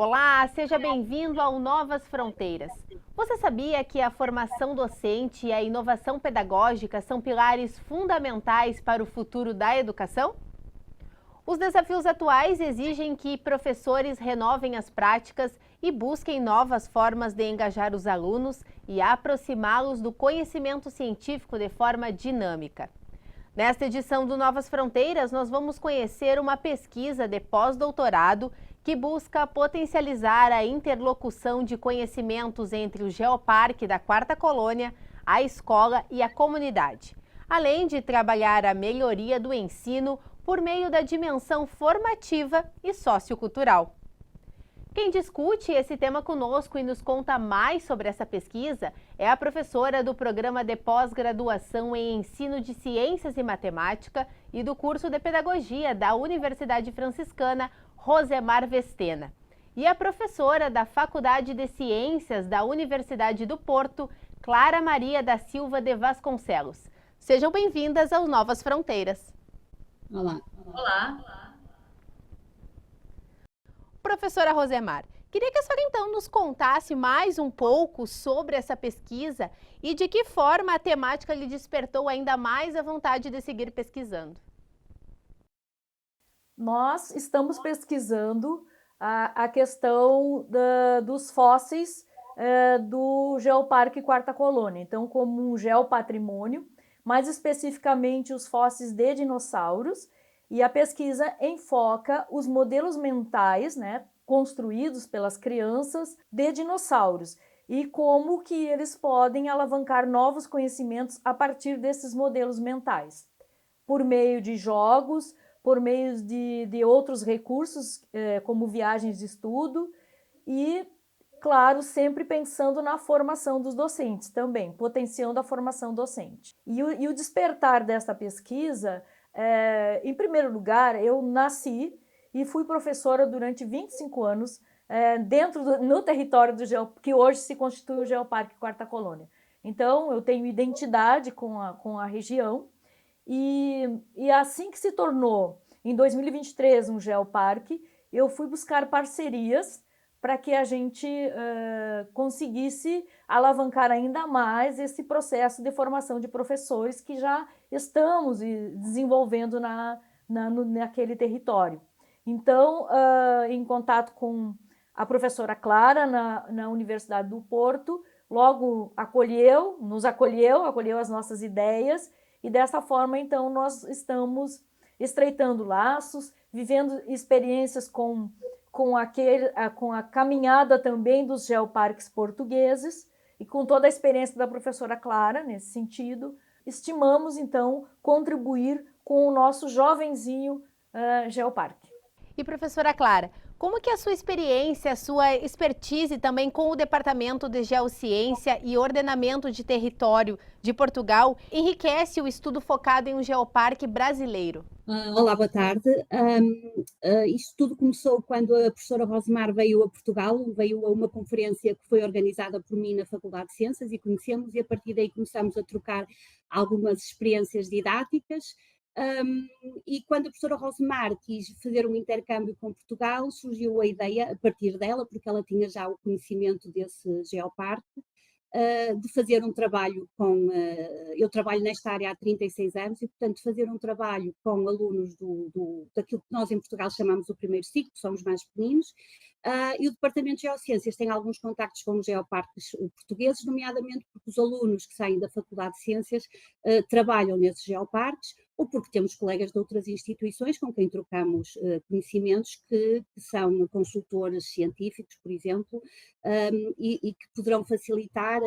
Olá, seja bem-vindo ao Novas Fronteiras. Você sabia que a formação docente e a inovação pedagógica são pilares fundamentais para o futuro da educação? Os desafios atuais exigem que professores renovem as práticas e busquem novas formas de engajar os alunos e aproximá-los do conhecimento científico de forma dinâmica. Nesta edição do Novas Fronteiras, nós vamos conhecer uma pesquisa de pós-doutorado que busca potencializar a interlocução de conhecimentos entre o Geoparque da Quarta Colônia, a escola e a comunidade, além de trabalhar a melhoria do ensino por meio da dimensão formativa e sociocultural. Quem discute esse tema conosco e nos conta mais sobre essa pesquisa é a professora do Programa de Pós-Graduação em Ensino de Ciências e Matemática e do curso de Pedagogia da Universidade Franciscana, Rosemar Vestena, e a professora da Faculdade de Ciências da Universidade do Porto, Clara Maria da Silva de Vasconcelos. Sejam bem-vindas ao Novas Fronteiras. Olá. Olá. Professora Rosemar, queria que a senhora então nos contasse mais um pouco sobre essa pesquisa e de que forma a temática lhe despertou ainda mais a vontade de seguir pesquisando. Nós estamos pesquisando a questão dos fósseis do Geoparque Quarta Colônia, então como um geopatrimônio, mais especificamente os fósseis de dinossauros, e a pesquisa enfoca os modelos mentais, né, construídos pelas crianças de dinossauros e como que eles podem alavancar novos conhecimentos a partir desses modelos mentais, por meio de jogos, por meio de outros recursos, como viagens de estudo e, claro, sempre pensando na formação dos docentes também, potenciando a formação docente. E o despertar dessa pesquisa, em primeiro lugar, eu nasci e fui professora durante 25 anos no território que hoje se constitui o Geoparque Quarta Colônia. Então, eu tenho identidade com a região e assim que se tornou, em 2023, um geoparque, eu fui buscar parcerias para que a gente conseguisse alavancar ainda mais esse processo de formação de professores que já estamos desenvolvendo naquele território. Então, em contato com a professora Clara, na Universidade do Porto, logo nos acolheu as nossas ideias, e dessa forma, então, nós estamos estreitando laços, vivendo experiências com a caminhada também dos geoparques portugueses e com toda a experiência da professora Clara nesse sentido, estimamos, então, contribuir com o nosso jovenzinho geoparque. E professora Clara, como que a sua experiência, a sua expertise também com o Departamento de Geociência e Ordenamento de Território de Portugal enriquece o estudo focado em um geoparque brasileiro? Olá, boa tarde. Isto tudo começou quando a professora Rosemar veio a Portugal, veio a uma conferência que foi organizada por mim na Faculdade de Ciências e conhecemos, e a partir daí começamos a trocar algumas experiências didáticas. E quando a professora Rosemar quis fazer um intercâmbio com Portugal, surgiu a ideia, a partir dela, porque ela tinha já o conhecimento desse geoparque, de fazer um trabalho eu trabalho nesta área há 36 anos e, portanto, fazer um trabalho com alunos daquilo que nós em Portugal chamamos o primeiro ciclo, que são os mais pequeninos, e o Departamento de Geociências tem alguns contactos com os geoparques portugueses, nomeadamente porque os alunos que saem da Faculdade de Ciências trabalham nesses geoparques, ou porque temos colegas de outras instituições com quem trocamos conhecimentos que são consultores científicos, por exemplo, e que poderão facilitar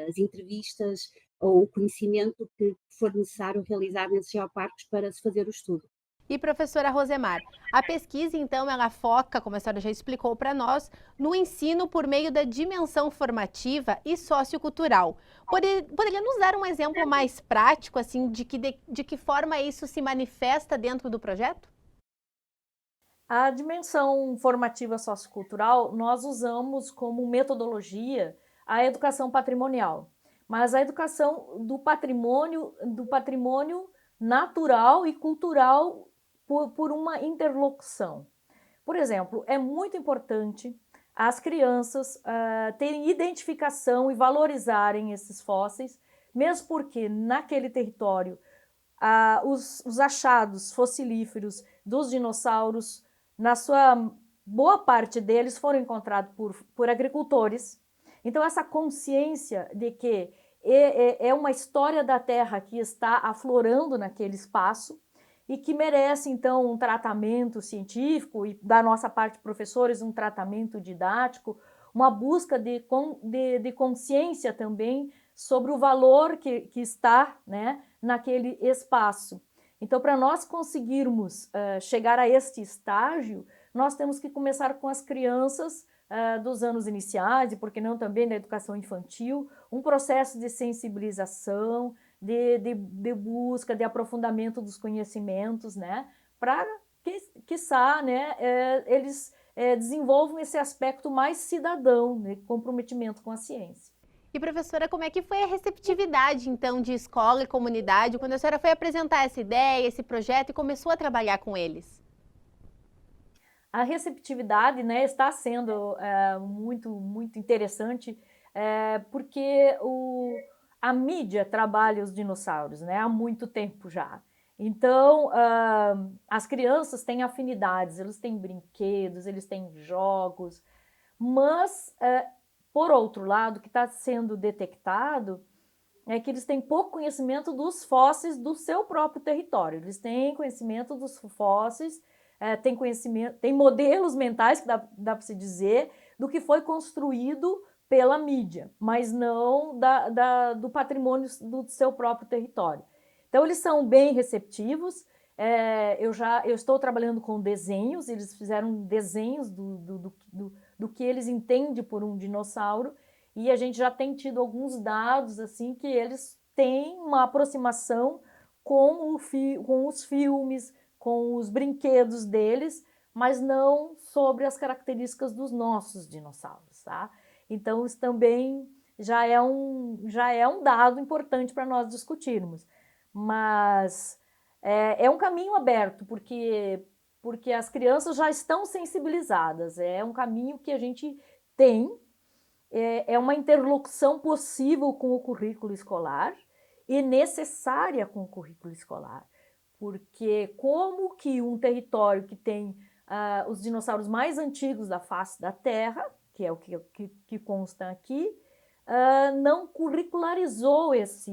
as entrevistas ou o conhecimento que for necessário realizar nesses geoparques para se fazer o estudo. E professora Rosemar, a pesquisa então ela foca, como a senhora já explicou para nós, no ensino por meio da dimensão formativa e sociocultural. Poderia nos dar um exemplo mais prático assim de que forma isso se manifesta dentro do projeto? A dimensão formativa sociocultural nós usamos como metodologia a educação patrimonial, mas a educação do patrimônio natural e cultural por uma interlocução. Por exemplo, é muito importante as crianças terem identificação e valorizarem esses fósseis, mesmo porque naquele território os achados fossilíferos dos dinossauros, na sua boa parte deles, foram encontrados por agricultores. Então, essa consciência de que é uma história da Terra que está aflorando naquele espaço e que merece, então, um tratamento científico e, da nossa parte, professores, um tratamento didático, uma busca de consciência também sobre o valor que está, né, naquele espaço. Então, para nós conseguirmos chegar a este estágio, nós temos que começar com as crianças dos anos iniciais, e por que não também da educação infantil, um processo de sensibilização, de busca, de aprofundamento dos conhecimentos, né, para que, quiçá, né, eles desenvolvam esse aspecto mais cidadão, né, comprometimento com a ciência. E professora, como é que foi a receptividade, então, de escola e comunidade quando a senhora foi apresentar essa ideia, esse projeto e começou a trabalhar com eles? A receptividade, né, está sendo muito interessante, porque a mídia trabalha os dinossauros, né, há muito tempo já. Então, as crianças têm afinidades, eles têm brinquedos, eles têm jogos, mas, por outro lado, o que está sendo detectado é que eles têm pouco conhecimento dos fósseis do seu próprio território. Eles têm conhecimento dos fósseis, têm conhecimento, têm modelos mentais, que dá para se dizer, do que foi construído pela mídia, mas não do patrimônio do seu próprio território. Então, eles são bem receptivos. Eu estou trabalhando com desenhos, eles fizeram desenhos do que eles entendem por um dinossauro, e a gente já tem tido alguns dados assim que eles têm uma aproximação com os filmes, com os brinquedos deles, mas não sobre as características dos nossos dinossauros, tá? Então, isso também já é um dado importante para nós discutirmos. Mas é um caminho aberto, porque as crianças já estão sensibilizadas. É um caminho que a gente tem, é uma interlocução possível com o currículo escolar e necessária com o currículo escolar. Porque como que um território que tem os dinossauros mais antigos da face da Terra, que é o que consta aqui, não curricularizou esse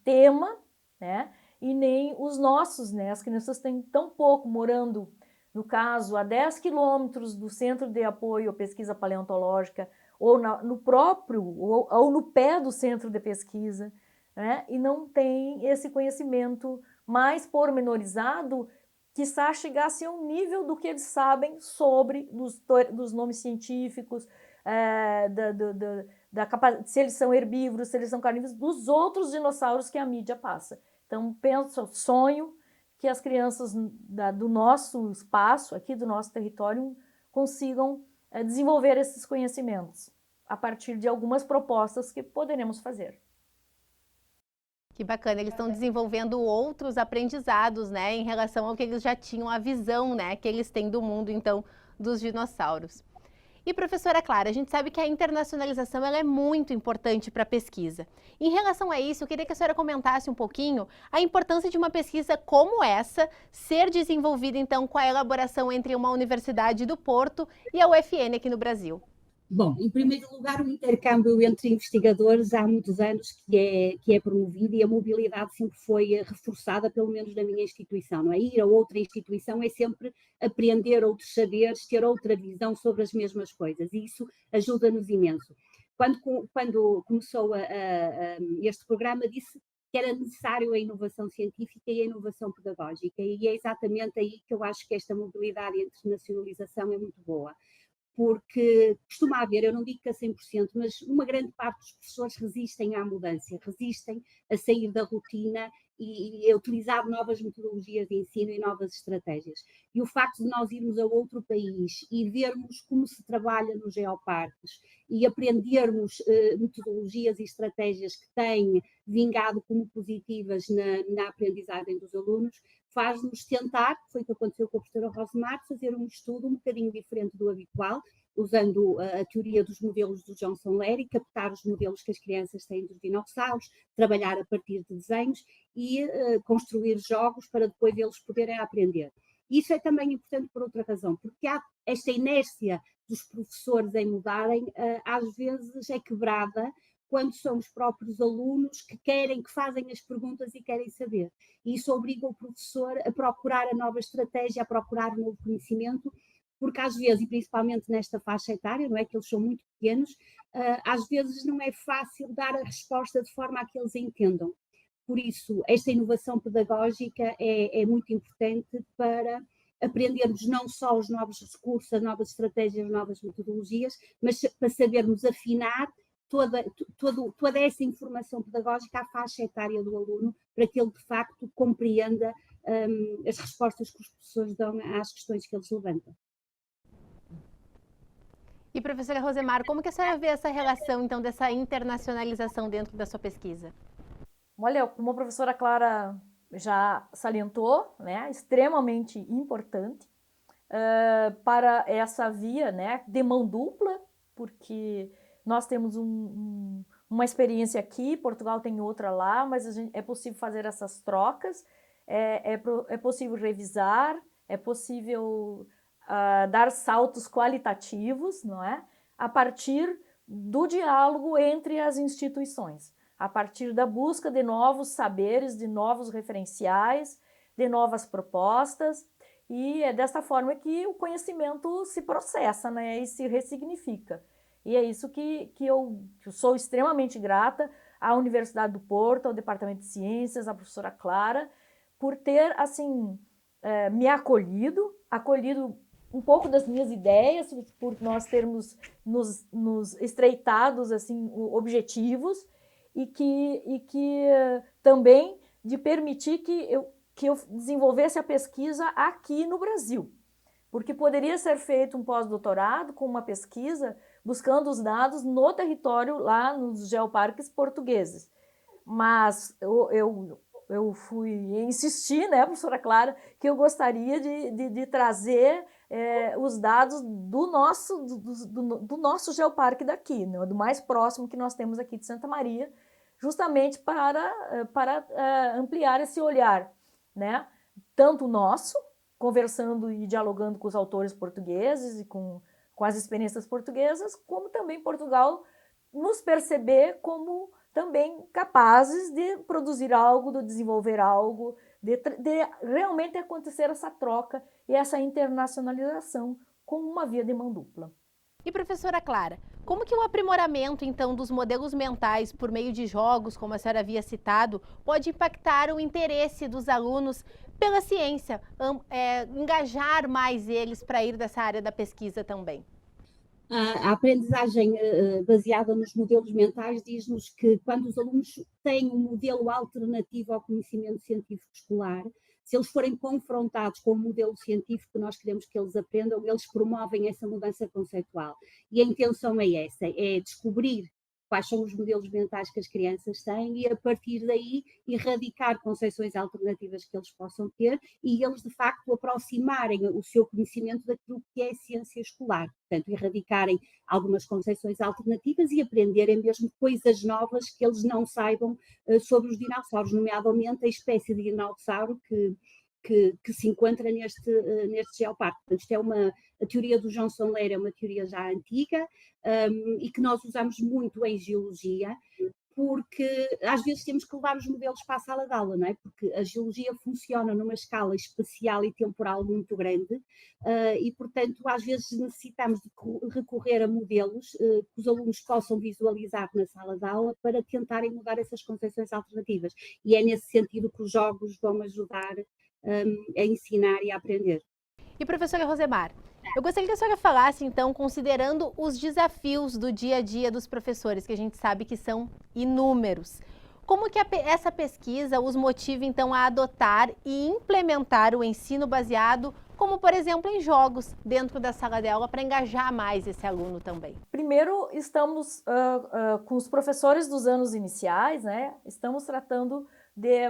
tema, né? E nem os nossos, né? As crianças têm tão pouco, morando, no caso, a 10 quilômetros do Centro de Apoio à Pesquisa Paleontológica, ou no próprio, ou no pé do centro de pesquisa, né? E não tem esse conhecimento mais pormenorizado, quiçá chegasse a um nível do que eles sabem sobre dos nomes científicos, se eles são herbívoros, se eles são carnívoros, dos outros dinossauros que a mídia passa. Então, sonho que as crianças do nosso espaço, aqui do nosso território, consigam desenvolver esses conhecimentos a partir de algumas propostas que poderemos fazer. Que bacana, eles estão desenvolvendo outros aprendizados, né, em relação ao que eles já tinham, a visão, né, que eles têm do mundo, então, dos dinossauros. E professora Clara, a gente sabe que a internacionalização ela é muito importante para a pesquisa. Em relação a isso, eu queria que a senhora comentasse um pouquinho a importância de uma pesquisa como essa ser desenvolvida, então, com a elaboração entre uma universidade do Porto e a UFN aqui no Brasil. Bom, em primeiro lugar, o intercâmbio entre investigadores há muitos anos que é promovido, e a mobilidade sempre foi reforçada, pelo menos na minha instituição, não é? Ir a outra instituição é sempre aprender outros saberes, ter outra visão sobre as mesmas coisas, e isso ajuda-nos imenso. Quando começou este programa, disse que era necessário a inovação científica e a inovação pedagógica, e é exatamente aí que eu acho que esta mobilidade e internacionalização é muito boa. Porque costuma haver, eu não digo que a 100%, mas uma grande parte dos professores resistem à mudança, resistem a sair da rotina e utilizar novas metodologias de ensino e novas estratégias. E o facto de nós irmos a outro país e vermos como se trabalha nos geoparques e aprendermos metodologias e estratégias que têm vingado como positivas na aprendizagem dos alunos, faz-nos tentar, foi o que aconteceu com a professora Rosemar, fazer um estudo um bocadinho diferente do habitual, usando a teoria dos modelos do Johnson Leary, captar os modelos que as crianças têm dos dinossauros, trabalhar a partir de desenhos e construir jogos para depois eles poderem aprender. Isso é também importante por outra razão, porque há esta inércia dos professores em mudarem, às vezes é quebrada quando são os próprios alunos que fazem as perguntas e querem saber. E isso obriga o professor a procurar a nova estratégia, a procurar um novo conhecimento, porque às vezes, e principalmente nesta faixa etária, não é que eles são muito pequenos, às vezes não é fácil dar a resposta de forma a que eles entendam. Por isso, esta inovação pedagógica é muito importante para aprendermos não só os novos recursos, as novas estratégias, as novas metodologias, mas para sabermos afinar toda essa informação pedagógica à faixa etária do aluno, para que ele de facto compreenda as respostas que os professores dão às questões que eles levantam. E professora Rosemar, como que a senhora vê essa relação então dessa internacionalização dentro da sua pesquisa? Olha, como a professora Clara já salientou, né, extremamente importante para essa via, né, de mão dupla, porque nós temos uma experiência aqui, Portugal tem outra lá, mas é possível fazer essas trocas, é possível revisar, é possível dar saltos qualitativos, não é? A partir do diálogo entre as instituições, a partir da busca de novos saberes, de novos referenciais, de novas propostas, e é dessa forma que o conhecimento se processa, né, e se ressignifica. E é isso que eu sou extremamente grata à Universidade do Porto, ao Departamento de Ciências, à professora Clara, por ter, assim, me acolhido um pouco das minhas ideias, por nós termos nos estreitados, assim, objetivos, e que também de permitir que eu desenvolvesse a pesquisa aqui no Brasil. Porque poderia ser feito um pós-doutorado com uma pesquisa buscando os dados no território, lá nos geoparques portugueses. Mas eu fui insistir, né, professora Clara, que eu gostaria de trazer os dados do nosso geoparque daqui, né, do mais próximo que nós temos aqui de Santa Maria, justamente para ampliar esse olhar, né, tanto nosso, conversando e dialogando com os autores portugueses e com as experiências portuguesas, como também Portugal nos perceber como também capazes de produzir algo, de desenvolver algo, de realmente acontecer essa troca e essa internacionalização com uma via de mão dupla. E professora Clara, como que o aprimoramento, então, dos modelos mentais por meio de jogos, como a senhora havia citado, pode impactar o interesse dos alunos pela ciência, engajar mais eles para ir dessa área da pesquisa também? A aprendizagem baseada nos modelos mentais diz-nos que quando os alunos têm um modelo alternativo ao conhecimento científico escolar, se eles forem confrontados com o modelo científico que nós queremos que eles aprendam, eles promovem essa mudança conceitual. E a intenção é essa, é descobrir quais são os modelos mentais que as crianças têm e, a partir daí, erradicar concepções alternativas que eles possam ter e eles, de facto, aproximarem o seu conhecimento daquilo que é ciência escolar. Portanto, erradicarem algumas concepções alternativas e aprenderem mesmo coisas novas que eles não saibam sobre os dinossauros, nomeadamente a espécie de dinossauro que se encontra neste geoparque. Portanto, isto é a teoria do Johnson Leary é uma teoria já antiga e que nós usamos muito em geologia, porque às vezes temos que levar os modelos para a sala de aula, não é? Porque a geologia funciona numa escala espacial e temporal muito grande e, portanto, às vezes necessitamos de recorrer a modelos que os alunos possam visualizar na sala de aula para tentarem mudar essas concepções alternativas. E é nesse sentido que os jogos vão ajudar a ensinar e a aprender. E professora Rosemar, eu gostaria que a senhora falasse, então, considerando os desafios do dia a dia dos professores, que a gente sabe que são inúmeros. Como que essa pesquisa os motiva, então, a adotar e implementar o ensino baseado, como, por exemplo, em jogos, dentro da sala de aula, para engajar mais esse aluno também? Primeiro, estamos com os professores dos anos iniciais, né? Estamos tratando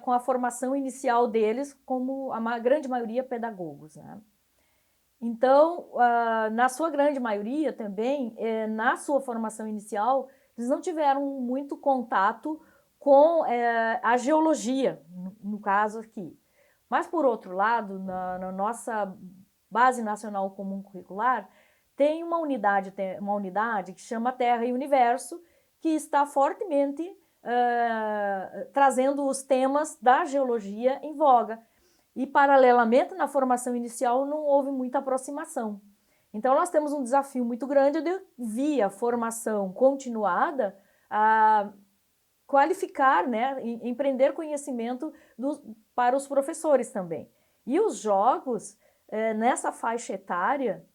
com a formação inicial deles, como a grande maioria pedagogos, né? Então, na sua grande maioria também, na sua formação inicial, eles não tiveram muito contato com a geologia, no caso aqui. Mas, por outro lado, na nossa Base Nacional Comum Curricular, tem uma unidade que chama Terra e Universo, que está fortemente trazendo os temas da geologia em voga. E, paralelamente, na formação inicial, não houve muita aproximação. Então, nós temos um desafio muito grande de, via formação continuada, qualificar, né, empreender conhecimento para os professores também. E os jogos, nessa faixa etária,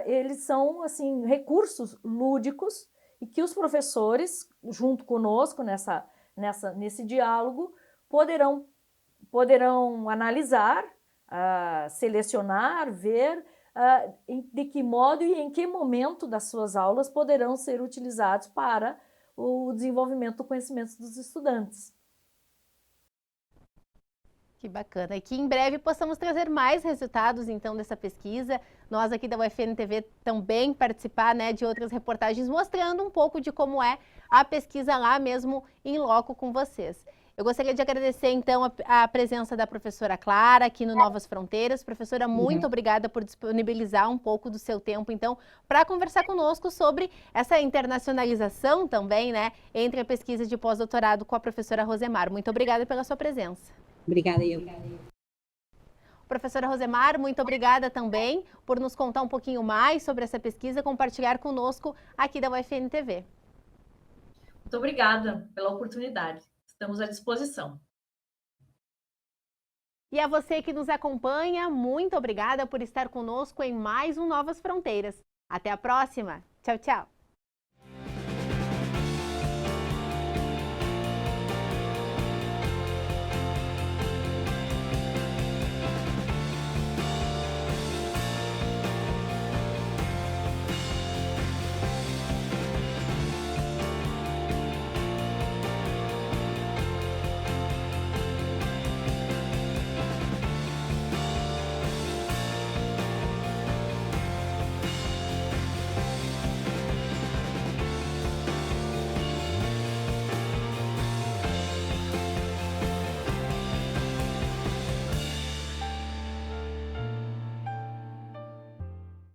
eles são assim, recursos lúdicos e que os professores, junto conosco nesse diálogo, poderão analisar, selecionar, ver de que modo e em que momento das suas aulas poderão ser utilizados para o desenvolvimento do conhecimento dos estudantes. Que bacana. E que em breve possamos trazer mais resultados, então, dessa pesquisa. Nós aqui da UFN TV também participar, né, de outras reportagens mostrando um pouco de como é a pesquisa lá mesmo em loco com vocês. Eu gostaria de agradecer, então, a presença da professora Clara aqui no Novas Fronteiras. Professora, muito obrigada por disponibilizar um pouco do seu tempo, então, para conversar conosco sobre essa internacionalização também, né, entre a pesquisa de pós-doutorado com a professora Rosemar. Muito obrigada pela sua presença. Obrigada, eu. Professora Rosemar, muito obrigada também por nos contar um pouquinho mais sobre essa pesquisa, compartilhar conosco aqui da UFN TV. Muito obrigada pela oportunidade. Estamos à disposição. E a você que nos acompanha, muito obrigada por estar conosco em mais um Novas Fronteiras. Até a próxima. Tchau, tchau.